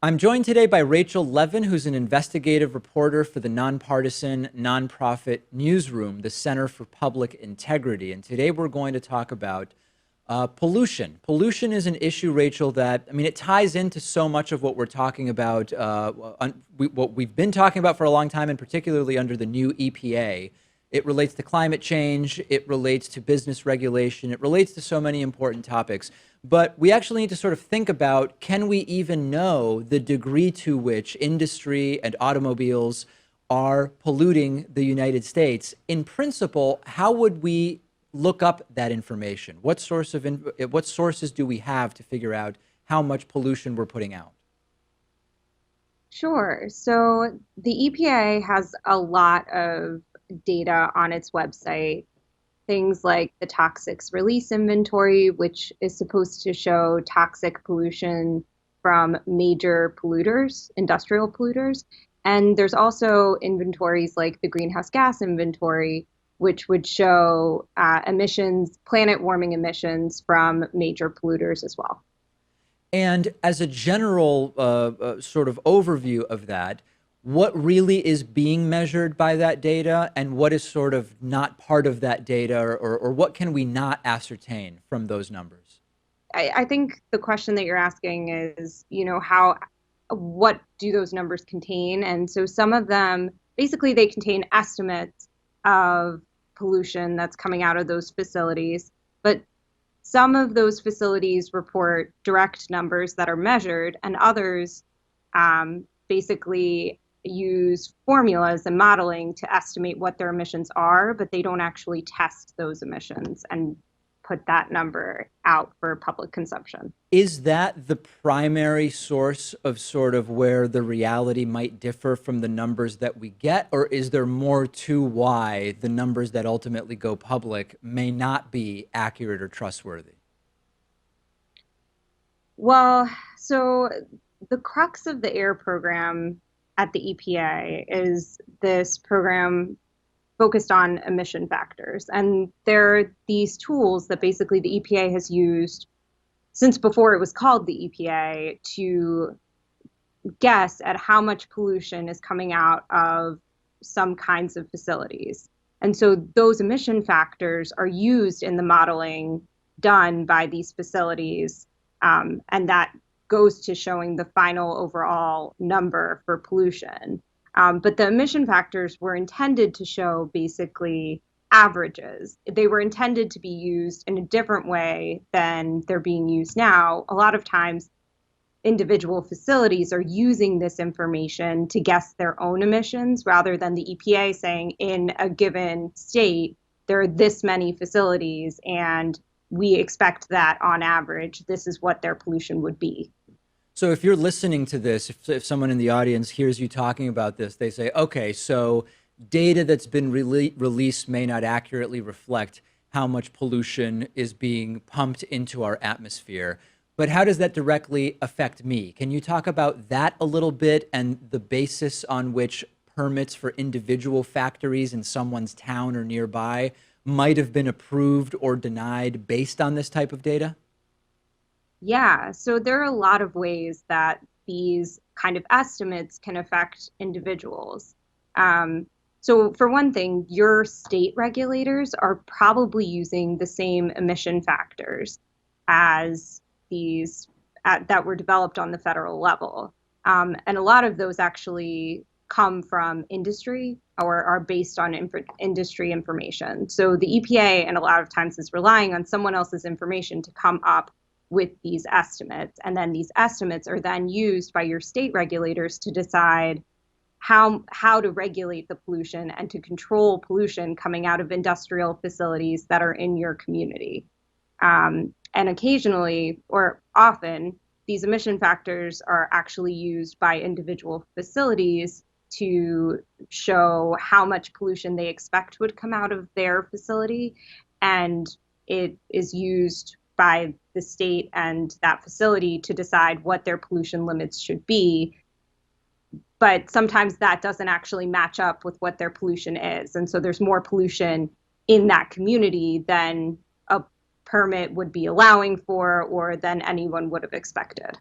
I'm joined today by Rachel Leven, who's an investigative reporter for the nonpartisan nonprofit newsroom, the Center for Public Integrity. And today we're going to talk about pollution. Pollution is an issue, Rachel, that, I mean, it ties into so much of what we're talking about, what we've been talking about for a long time, and particularly under the new EPA. It relates to climate change, it relates to business regulation, it relates to so many important topics. But we actually need to sort of think about, can we even know the degree to which industry and automobiles are polluting the United States? In principle, how would we look up that information? What sources do we have to figure out how much pollution we're putting out? Sure. So the EPA has a lot of data on its website, things like the toxics release inventory, which is supposed to show toxic pollution from major polluters, industrial polluters. And there's also inventories like the greenhouse gas inventory, which would show emissions, planet warming emissions from major polluters as well. And as a general sort of overview of that, what really is being measured by that data and what is sort of not part of that data, or what can we not ascertain from those numbers? I think the question that you're asking is, what do those numbers contain? And so some of them, basically, they contain estimates of pollution that's coming out of those facilities. But some of those facilities report direct numbers that are measured, and others basically use formulas and modeling to estimate what their emissions are, but they don't actually test those emissions and put that number out for public consumption. Is that the primary source of sort of where the reality might differ from the numbers that we get, or is there more to why the numbers that ultimately go public may not be accurate or trustworthy? Well, so the crux of the AIR program at the EPA is this program focused on emission factors. And there are these tools that basically the EPA has used since before it was called the EPA to guess at how much pollution is coming out of some kinds of facilities. And so those emission factors are used in the modeling done by these facilities. And that goes to showing the final overall number for pollution. But the emission factors were intended to show basically averages. They were intended to be used in a different way than they're being used now. A lot of times, individual facilities are using this information to guess their own emissions rather than the EPA saying in a given state, there are this many facilities and we expect that on average, this is what their pollution would be. So if you're listening to this, if someone in the audience hears you talking about this, they say, okay, so data that's been released may not accurately reflect how much pollution is being pumped into our atmosphere. But how does that directly affect me? Can you talk about that a little bit and the basis on which permits for individual factories in someone's town or nearby might have been approved or denied based on this type of data? Yeah, so there are a lot of ways that these kind of estimates can affect individuals. So for one thing, your state regulators are probably using the same emission factors as these that were developed on the federal level. And a lot of those actually come from industry or are based on industry information. So the EPA, and a lot of times, is relying on someone else's information to come up with these estimates. And then these estimates are then used by your state regulators to decide how to regulate the pollution and to control pollution coming out of industrial facilities that are in your community. And occasionally, or often, these emission factors are actually used by individual facilities to show how much pollution they expect would come out of their facility. And it is used by the state and that facility to decide what their pollution limits should be. But sometimes that doesn't actually match up with what their pollution is. And so there's more pollution in that community than a permit would be allowing for or than anyone would have expected.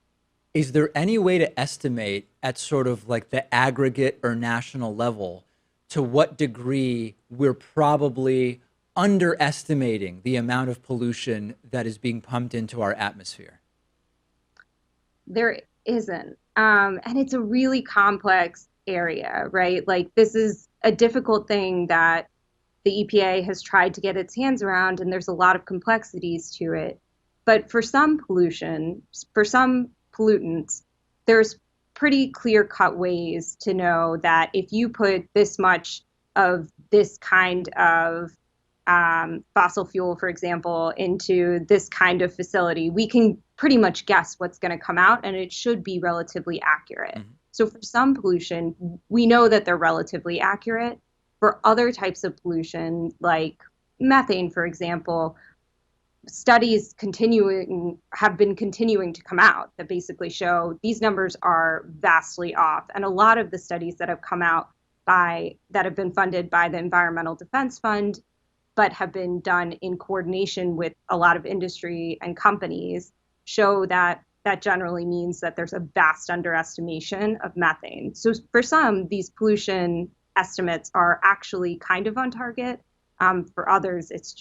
Is there any way to estimate at sort of like the aggregate or national level to what degree we're probably underestimating the amount of pollution that is being pumped into our atmosphere? There isn't. And it's a really complex area, right? Like, this is a difficult thing that the EPA has tried to get its hands around, and there's a lot of complexities to it. But for some pollution, for some pollutants, there's pretty clear cut ways to know that if you put this much of this kind of fossil fuel, for example, into this kind of facility, we can pretty much guess what's going to come out, and it should be relatively accurate. Mm-hmm. So for some pollution, we know that they're relatively accurate. For other types of pollution, like methane, for example, studies have been continuing to come out that basically show these numbers are vastly off. And a lot of the studies that have come out that have been funded by the Environmental Defense Fund, but have been done in coordination with a lot of industry and companies, show that that generally means that there's a vast underestimation of methane. So for some, these pollution estimates are actually kind of on target. For others, it's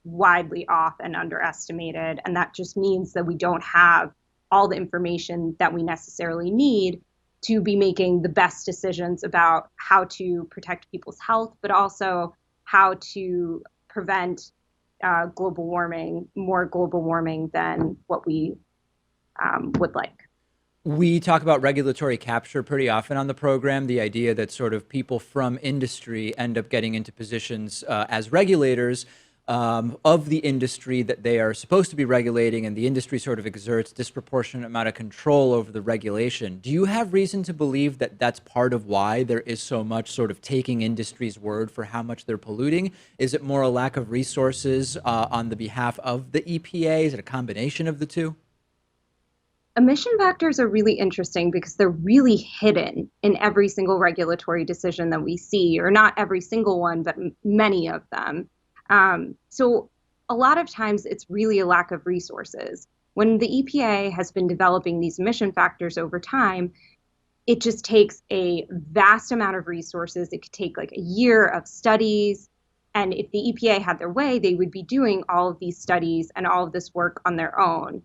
widely off and underestimated. And that just means that we don't have all the information that we necessarily need to be making the best decisions about how to protect people's health, but also how to prevent more global warming than what we would like. We talk about regulatory capture pretty often on the program, the idea that sort of people from industry end up getting into positions as regulators of the industry that they are supposed to be regulating, and the industry sort of exerts disproportionate amount of control over the regulation. Do you have reason to believe that that's part of why there is so much sort of taking industry's word for how much they're polluting? Is it more a lack of resources on the behalf of the EPA? Is it a combination of the two? Emission factors are really interesting because they're really hidden in every single regulatory decision that we see, or not every single one, but many of them. So a lot of times it's really a lack of resources. When the EPA has been developing these emission factors over time, it just takes a vast amount of resources. It could take like a year of studies. And if the EPA had their way, they would be doing all of these studies and all of this work on their own.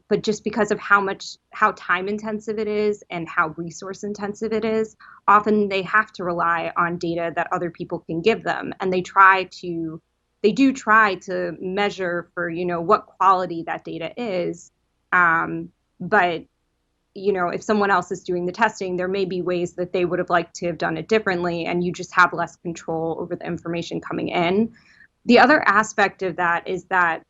But just because of how time intensive it is and how resource intensive it is, often they have to rely on data that other people can give them. And they do try to measure for, what quality that data is. But, if someone else is doing the testing, there may be ways that they would have liked to have done it differently, and you just have less control over the information coming in. The other aspect of that is that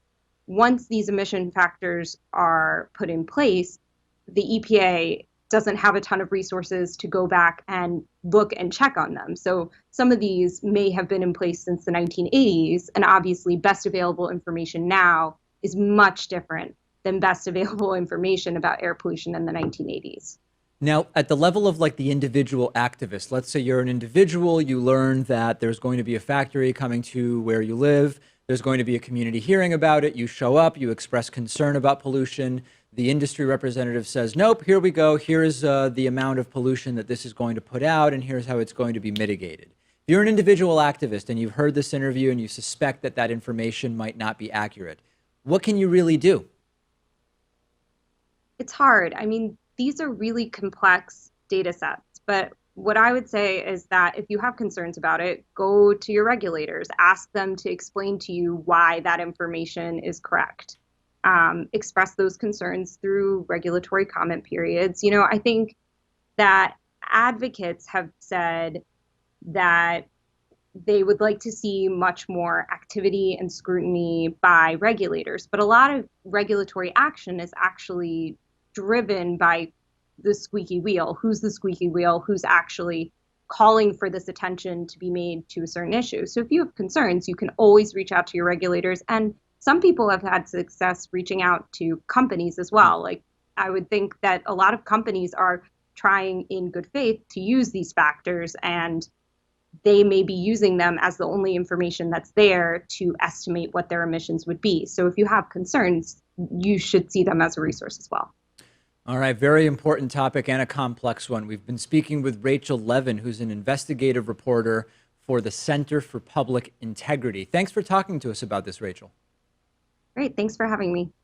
once these emission factors are put in place, the EPA doesn't have a ton of resources to go back and look and check on them. So some of these may have been in place since the 1980s, and obviously best available information now is much different than best available information about air pollution in the 1980s. Now, at the level of like the individual activist, let's say you're an individual, you learn that there's going to be a factory coming to where you live. There's going to be a community hearing about it. You show up, you express concern about pollution. The industry representative says, nope, here we go. Here is the amount of pollution that this is going to put out, and here's how it's going to be mitigated. If you're an individual activist and you've heard this interview and you suspect that that information might not be accurate, what can you really do? It's hard. I mean, these are really complex data sets, but what I would say is that if you have concerns about it, go to your regulators, ask them to explain to you why that information is correct. Express those concerns through regulatory comment periods. I think that advocates have said that they would like to see much more activity and scrutiny by regulators, but a lot of regulatory action is actually driven by the squeaky wheel. Who's the squeaky wheel? Who's actually calling for this attention to be made to a certain issue? So if you have concerns, you can always reach out to your regulators. And some people have had success reaching out to companies as well. Like, I would think that a lot of companies are trying in good faith to use these factors, and they may be using them as the only information that's there to estimate what their emissions would be. So if you have concerns, you should see them as a resource as well. All right, very important topic and a complex one. We've been speaking with Rachel Leven, who's an investigative reporter for the Center for Public Integrity. Thanks for talking to us about this, Rachel. Great, thanks for having me.